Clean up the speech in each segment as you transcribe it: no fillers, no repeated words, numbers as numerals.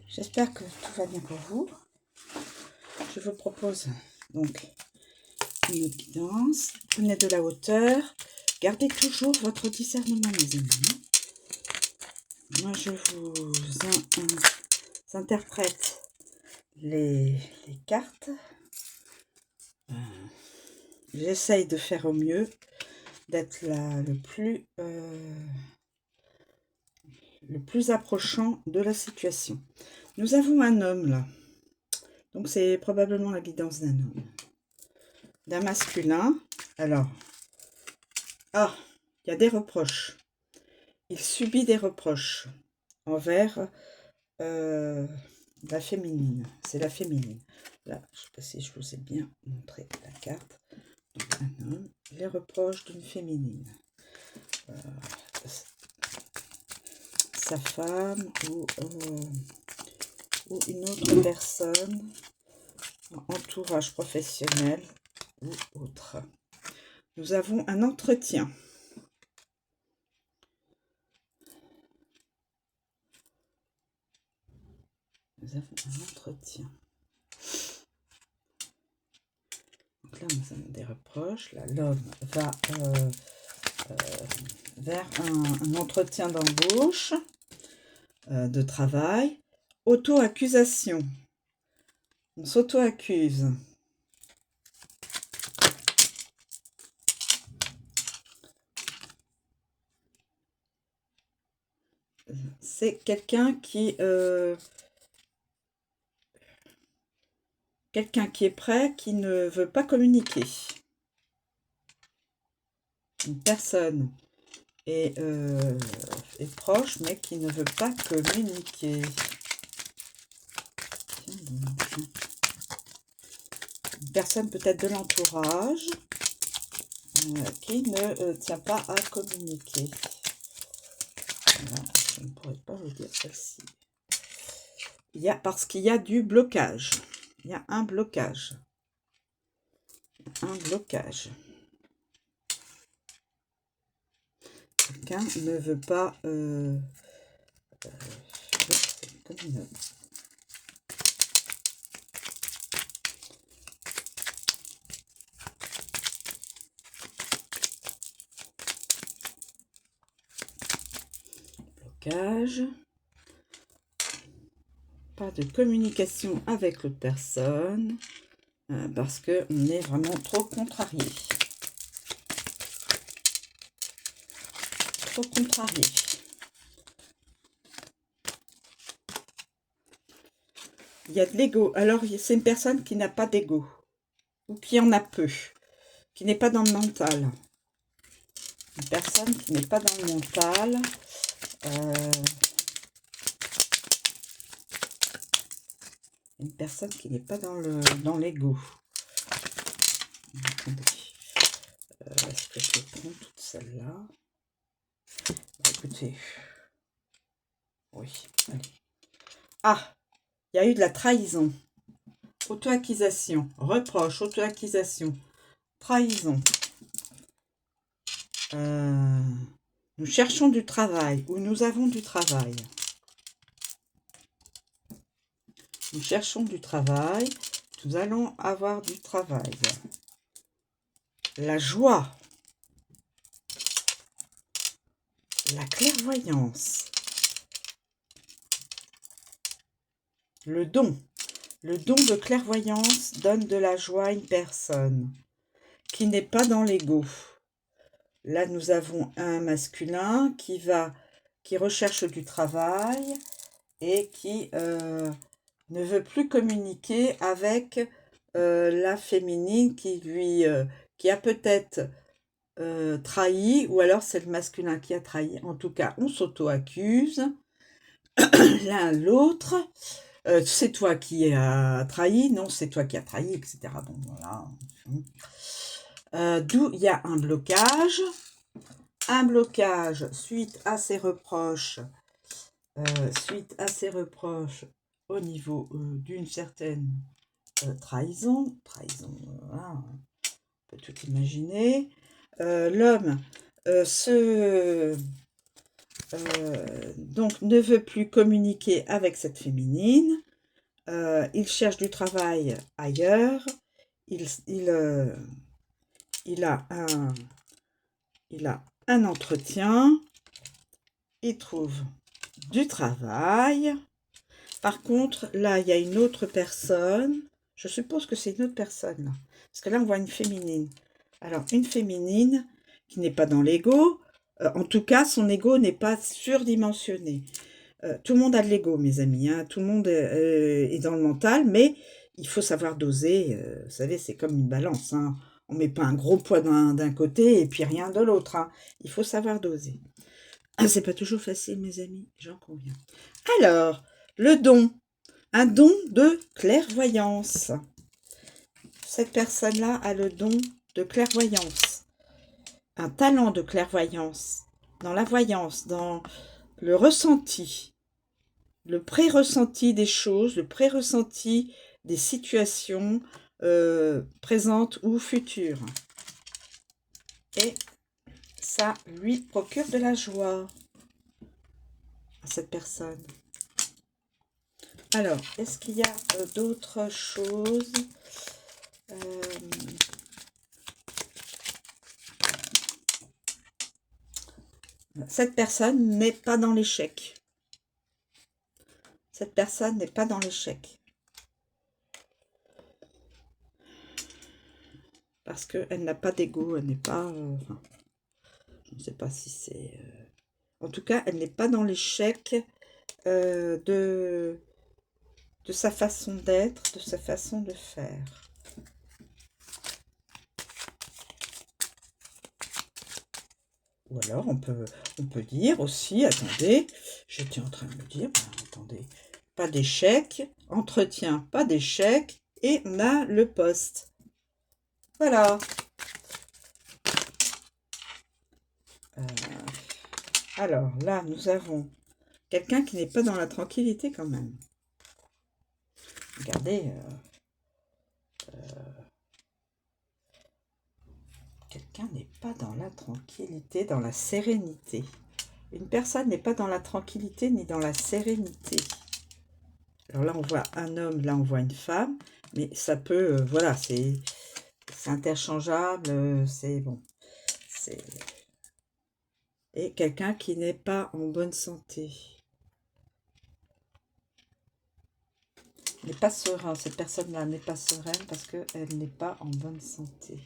J'espère que tout va bien pour vous. Je vous propose donc une autre guidance. Prenez de la hauteur. Gardez toujours votre discernement, mes amis. Moi, je vous interprète les cartes. J'essaye de faire au mieux, d'être là le plus approchant de la situation. Nous avons un homme là. Donc c'est probablement la guidance d'un homme. D'un masculin. Alors, il y a des reproches. Il subit des reproches envers la féminine. C'est la féminine. Là, je ne sais pas si je vous ai bien montré la carte. Donc, un homme, les reproches d'une féminine. Sa femme ou une autre personne, entourage professionnel ou autre. Nous avons un entretien. Nous avons un entretien. Donc là, nous avons des reproches. Là, l'homme va vers un entretien d'embauche, de travail. Auto-accusation. On s'auto-accuse. C'est quelqu'un qui est prêt, qui ne veut pas communiquer. Une personne est proche, mais qui ne veut pas communiquer. Une personne peut-être de l'entourage qui ne tient pas à communiquer. Voilà, je ne pourrais pas vous dire celle-ci. Parce qu'il y a du blocage. Il y a un blocage. Un blocage. Quelqu'un ne veut pas... blocage. Pas de communication avec l'autre personne. Parce qu'on est vraiment trop contrarié. Trop contrarié. Il y a de l'ego. Alors, c'est une personne qui n'a pas d'ego. Ou qui en a peu. Qui n'est pas dans le mental. Une personne qui n'est pas dans le mental. Une personne qui n'est pas dans l'ego. Attendez. Est-ce que je prends toute celle-là? Écoutez. Oui, allez. Ah, il y a eu de la trahison. Auto-accusation. Reproche, auto-accusation. Trahison. Nous cherchons du travail, ou nous avons du travail. Nous cherchons du travail, nous allons avoir du travail. La joie. La clairvoyance. Le don. Le don de clairvoyance donne de la joie à une personne qui n'est pas dans l'ego. Là, nous avons un masculin qui recherche du travail et qui ne veut plus communiquer avec la féminine qui a peut-être trahi, ou alors c'est le masculin qui a trahi. En tout cas, on s'auto-accuse l'un l'autre. C'est toi qui as trahi, non, c'est toi qui as trahi, etc. Bon, voilà. D'où il y a un blocage. Un blocage suite à ces reproches. Au niveau d'une certaine trahison. Voilà, on peut tout imaginer. L'homme donc ne veut plus communiquer avec cette féminine. Il cherche du travail ailleurs. Il, il, euh, il a un entretien. Il trouve du travail. Par contre, là, il y a une autre personne. Je suppose que c'est une autre personne, là. Parce que là, on voit une féminine. Alors, une féminine qui n'est pas dans l'ego. En tout cas, son ego n'est pas surdimensionné. Tout le monde a de l'ego, mes amis. Hein. Tout le monde est dans le mental, mais il faut savoir doser. Vous savez, c'est comme une balance. Hein. On ne met pas un gros poids d'un côté et puis rien de l'autre. Hein. Il faut savoir doser. Ah, c'est pas toujours facile, mes amis, j'en conviens. Alors, le don. Un don de clairvoyance. Cette personne-là a le don de clairvoyance. Un talent de clairvoyance. Dans la voyance, dans le ressenti. Le pré-ressenti des choses, le pré-ressenti des situations présentes ou futures. Et ça lui procure de la joie à cette personne. Alors, est-ce qu'il y a d'autres choses Cette personne n'est pas dans l'échec. Cette personne n'est pas dans l'échec. Parce qu'elle n'a pas d'ego, elle n'est pas... enfin, je ne sais pas si c'est... En tout cas, elle n'est pas dans l'échec de sa façon d'être, de sa façon de faire. Ou alors, on peut dire aussi, attendez, j'étais en train de me dire, attendez, pas d'échec, entretien, pas d'échec, et on a le poste. Voilà. Alors, là, nous avons quelqu'un qui n'est pas dans la tranquillité quand même. Regardez, quelqu'un n'est pas dans la tranquillité, dans la sérénité. Une personne n'est pas dans la tranquillité ni dans la sérénité. Alors là, on voit un homme, là, on voit une femme, mais ça peut, voilà, c'est interchangeable, c'est bon. Et quelqu'un qui n'est pas en bonne santé. N'est pas serein, cette personne-là n'est pas sereine parce qu'elle n'est pas en bonne santé.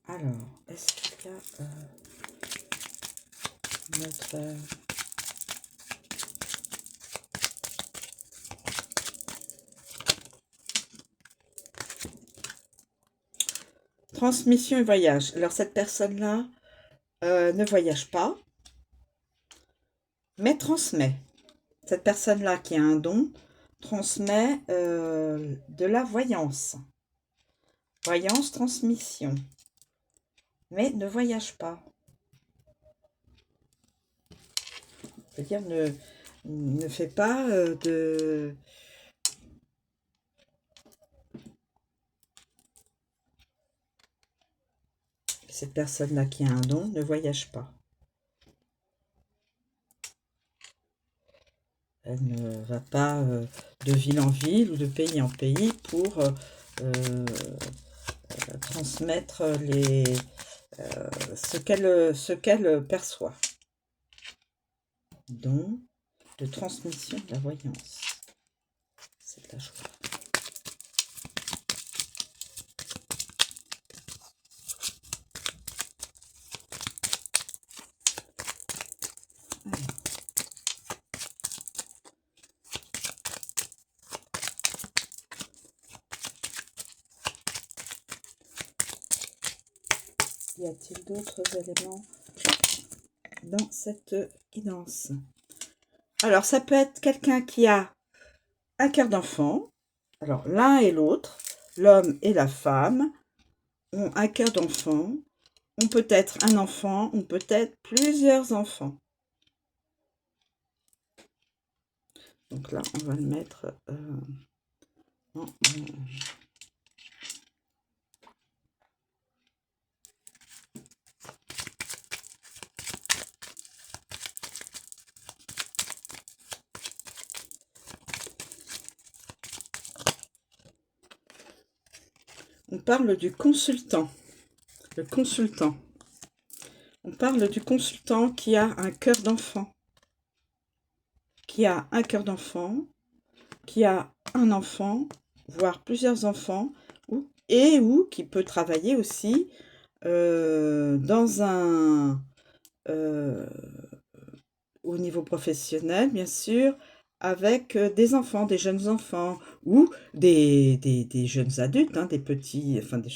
Alors, est-ce qu'il y a notre... Transmission et voyage. Alors, cette personne-là ne voyage pas, mais transmet. Cette personne-là qui a un don transmet de la voyance. Voyance, transmission. Mais ne voyage pas. C'est-à-dire ne fait pas de... Cette personne-là qui a un don ne voyage pas. Elle ne va pas de ville en ville ou de pays en pays pour transmettre ce qu'elle perçoit. Don de transmission de la voyance. C'est de la joie. Y a-t-il d'autres éléments dans cette guidance? Alors, ça peut être quelqu'un qui a un cœur d'enfant. Alors, l'un et l'autre, l'homme et la femme, ont un cœur d'enfant. On peut être un enfant, on peut être plusieurs enfants. Donc là, on va le mettre On parle du consultant. Le consultant. On parle du consultant qui a un cœur d'enfant. Qui a un cœur d'enfant, qui a un enfant, voire plusieurs enfants, ou qui peut travailler aussi dans un... au niveau professionnel, bien sûr, avec des enfants, des jeunes enfants, ou des jeunes adultes, hein, des petits, enfin des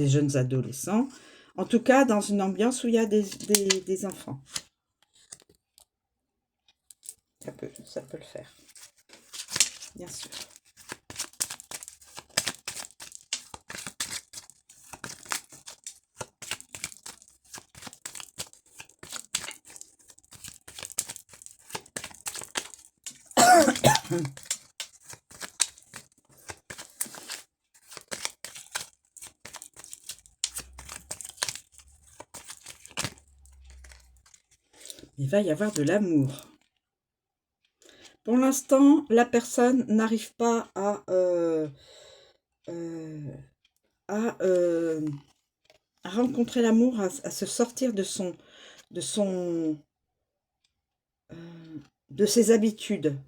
jeunes adolescents, en tout cas dans une ambiance où il y a des enfants. Ça peut le faire, bien sûr. Il va y avoir de l'amour. Pour l'instant, la personne n'arrive pas à rencontrer l'amour, à se sortir de ses habitudes.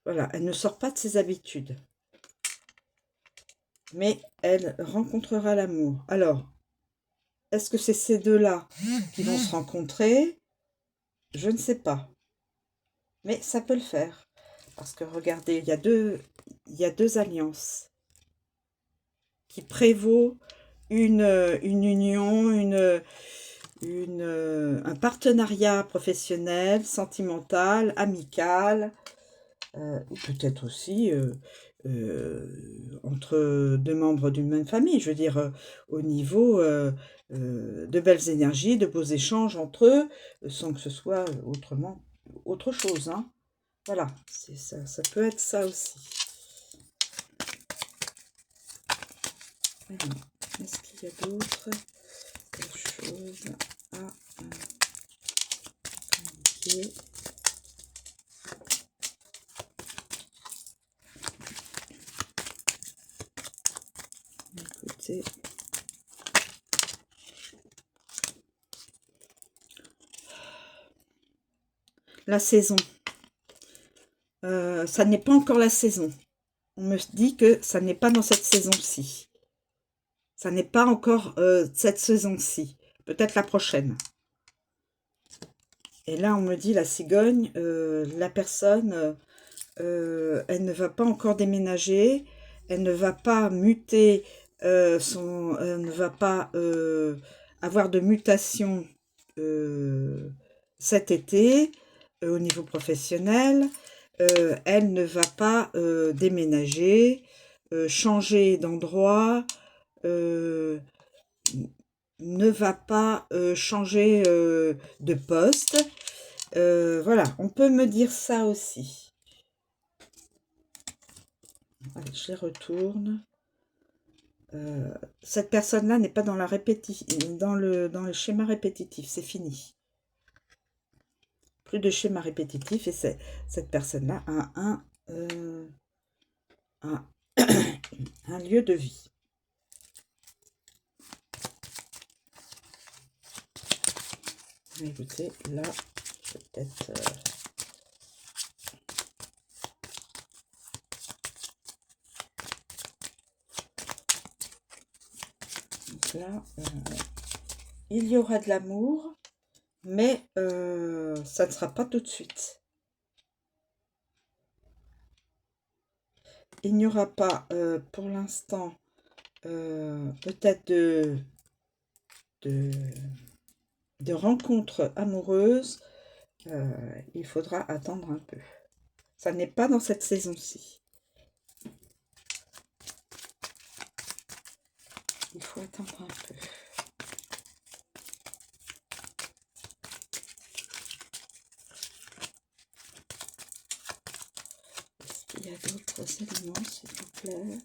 Voilà, elle ne sort pas de ses habitudes. Mais elle rencontrera l'amour. Alors, est-ce que c'est ces deux-là qui vont se rencontrer? Je ne sais pas. Mais ça peut le faire. Parce que regardez, il y a deux alliances qui prévaut une union, un partenariat professionnel, sentimental, amical, ou peut-être aussi entre deux membres d'une même famille. Je veux dire, au niveau de belles énergies, de beaux échanges entre eux, sans que ce soit autre chose. Hein. Voilà, ça peut être ça aussi. Alors, est-ce qu'il y a d'autres choses à indiquer? Écoutez. La saison. Ça n'est pas encore la saison. On me dit que ça n'est pas dans cette saison-ci. Ça n'est pas encore cette saison-ci. Peut-être la prochaine. Et là, on me dit, la cigogne, la personne, elle ne va pas encore déménager. Elle ne va pas muter elle ne va pas avoir de mutation cet été au niveau professionnel. Elle ne va pas déménager, changer d'endroit, ne va pas changer de poste. Voilà, on peut me dire ça aussi. Allez, je les retourne. Cette personne-là n'est pas dans la dans le schéma répétitif, c'est fini. Plus de schéma répétitif, et cette personne-là a un lieu de vie. Écoutez, là, je vais peut-être... donc là, il y aura de l'amour, mais ça ne sera pas tout de suite. Il n'y aura pas, pour l'instant, peut-être de rencontres amoureuses. Il faudra attendre un peu. Ça n'est pas dans cette saison-ci. Il faut attendre un peu. Est-ce qu'il y a d'autres éléments, s'il vous plaît,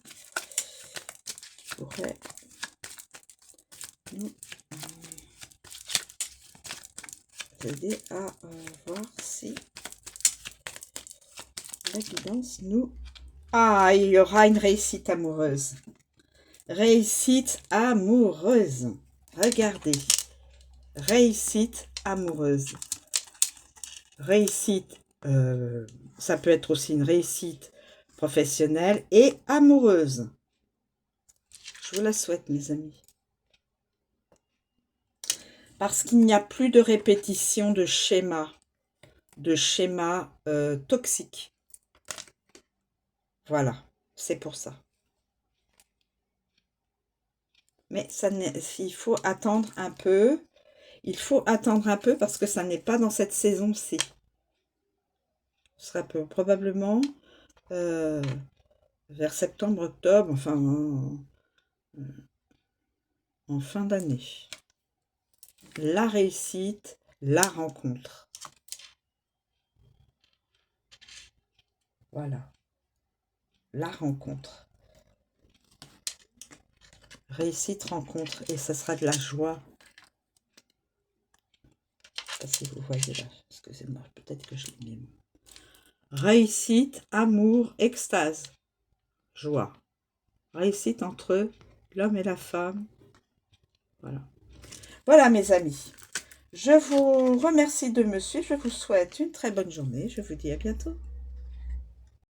qui pourraient nous aider à voir si la guidance nous... Ah, il y aura une réussite amoureuse. Réussite amoureuse. Regardez. Réussite amoureuse. Réussite, ça peut être aussi une réussite professionnelle et amoureuse. Je vous la souhaite, mes amis. Parce qu'il n'y a plus de répétition de schémas toxiques. Voilà, c'est pour ça. Mais il faut attendre un peu. Il faut attendre un peu parce que ça n'est pas dans cette saison-ci. Ce sera probablement vers septembre, octobre, enfin en fin d'année. La réussite, la rencontre. Voilà. La rencontre. Réussite, rencontre. Et ça sera de la joie. Je ne sais pas si vous voyez là. Excusez-moi, peut-être que je l'ai mis. Réussite, amour, extase. Joie. Réussite entre l'homme et la femme. Voilà. Voilà, mes amis. Je vous remercie de me suivre. Je vous souhaite une très bonne journée. Je vous dis à bientôt.